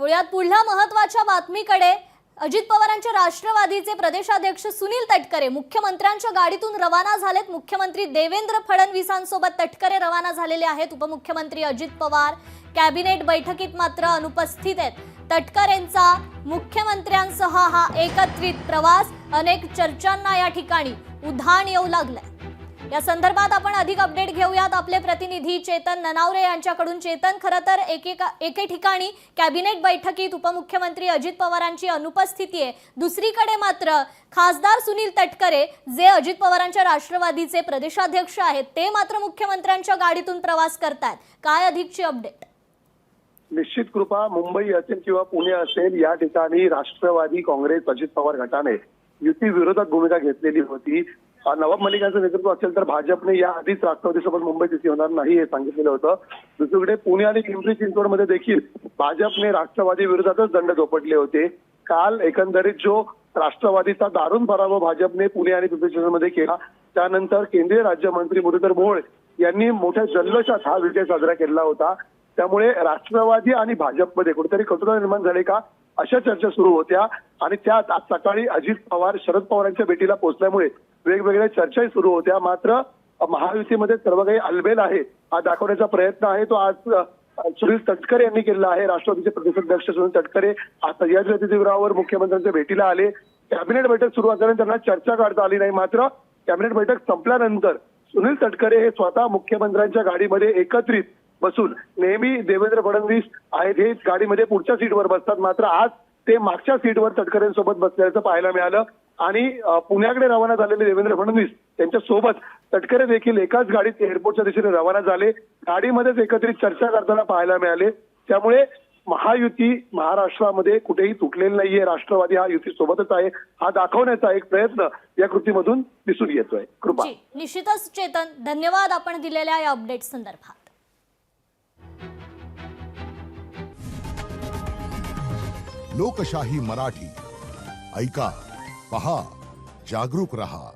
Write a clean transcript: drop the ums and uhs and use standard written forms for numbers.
वळूयात पुढल्या महत्त्वाच्या बातमीकडे। अजित पवारांचे राष्ट्रवादीचे प्रदेशाध्यक्ष सुनील तटकरे मुख्यमंत्र्यांच्या गाडीतून रवाना झालेत। मुख्यमंत्री देवेंद्र फडणवीसांसोबत तटकरे रवाना झालेले आहेत। उपमुख्यमंत्री अजित पवार कॅबिनेट बैठकीत मात्र अनुपस्थित आहेत। तटकरेंचा मुख्यमंत्र्यांसह हा एकत्रित प्रवास अनेक चर्चांना या ठिकाणी उधाण येऊ लागले। या संदर्भात आपण अधिक अपडेट घेऊयात आपले प्रतिनिधी चेतन ननावरे यांच्याकडून। चेतन, खरं तर एके ठिकाणी कॅबिनेट बैठकीत उपमुख्यमंत्री अजित पवारांची अनुपस्थिती आहे, दुसरीकडे मात्र खासदार सुनील तटकरे जे अजित पवारांच्या राष्ट्रवादीचे प्रदेशाध्यक्ष आहेत ते मात्र मुख्यमंत्र्यांच्या गाडीतून प्रवास करतात। काय अधिकची अपडेट? निश्चित कृपा, मुंबई असेल किंवा पुणे असेल, या ठिकाणी राष्ट्रवादी काँग्रेस अजित पवार गटाने युती विरोधात भूमिका घेतलेली होती। नवाब मलिकांचं नेतृत्व असेल तर भाजपने या आधीच राष्ट्रवादीसोबत मुंबईत युती होणार नाही हे सांगितलेलं होतं। दुसरीकडे पुणे आणि पिंपरी चिंचवडमध्ये देखील भाजपने राष्ट्रवादी विरोधातच दंड झोपटले होते। काल एकंदरीत जो राष्ट्रवादीचा दारुण पराभव भाजपने पुणे आणि पिंपरी चिंचवडमध्ये केला, त्यानंतर केंद्रीय राज्यमंत्री मुरलीधर मोहोळ यांनी मोठ्या जल्लोषात हा विजय साजरा केला होता। त्यामुळे राष्ट्रवादी आणि भाजपमध्ये कुठेतरी कटुता निर्माण झाले का अशा चर्चा सुरू होत्या आणि त्यात आज सकाळी अजित पवार शरद पवारांच्या भेटीला पोहोचल्यामुळे वेगवेगळ्या चर्चाही सुरू होत्या। मात्र महायुतीमध्ये सर्व काही अलबेल आहे हा दाखवण्याचा प्रयत्न आहे तो आज सुनील तटकरे यांनी केला आहे। राष्ट्रवादीचे प्रदेशाध्यक्ष सुनील तटकरे आज सह्याद्री अतिथीगृहावर मुख्यमंत्र्यांच्या भेटीला आले। कॅबिनेट बैठक सुरू असल्याने त्यांना चर्चा काढता आली नाही। मात्र कॅबिनेट बैठक संपल्यानंतर सुनील तटकरे हे स्वतः मुख्यमंत्र्यांच्या गाडीमध्ये एकत्रित बसून, नेहमी देवेंद्र फडणवीस आहेत हे गाडीमध्ये पुढच्या सीटवर बसतात, मात्र आज ते मागच्या सीटवर तटकरेंसोबत बसल्याचं पाहायला मिळालं। आणि पुण्याकडे रवाना झालेले देवेंद्र फडणवीस त्यांच्या सोबत तटकरे देखील एकाच गाडीत एअरपोर्टच्या दिशेने रवाना झाले। गाडीमध्येच एकत्रित चर्चा करताना पाहायला मिळाले। त्यामुळे महायुती महाराष्ट्रामध्ये कुठेही तुटलेली नाहीये, राष्ट्रवादी हा युती सोबतच आहे हा दाखवण्याचा एक प्रयत्न या कृतीमधून दिसून येतोय। कृपा, निश्चितच चेतन, धन्यवाद आपण दिलेल्या या अपडेट संदर्भात। लोकशाही मराठी ऐका, पहा, जागरूक रहा।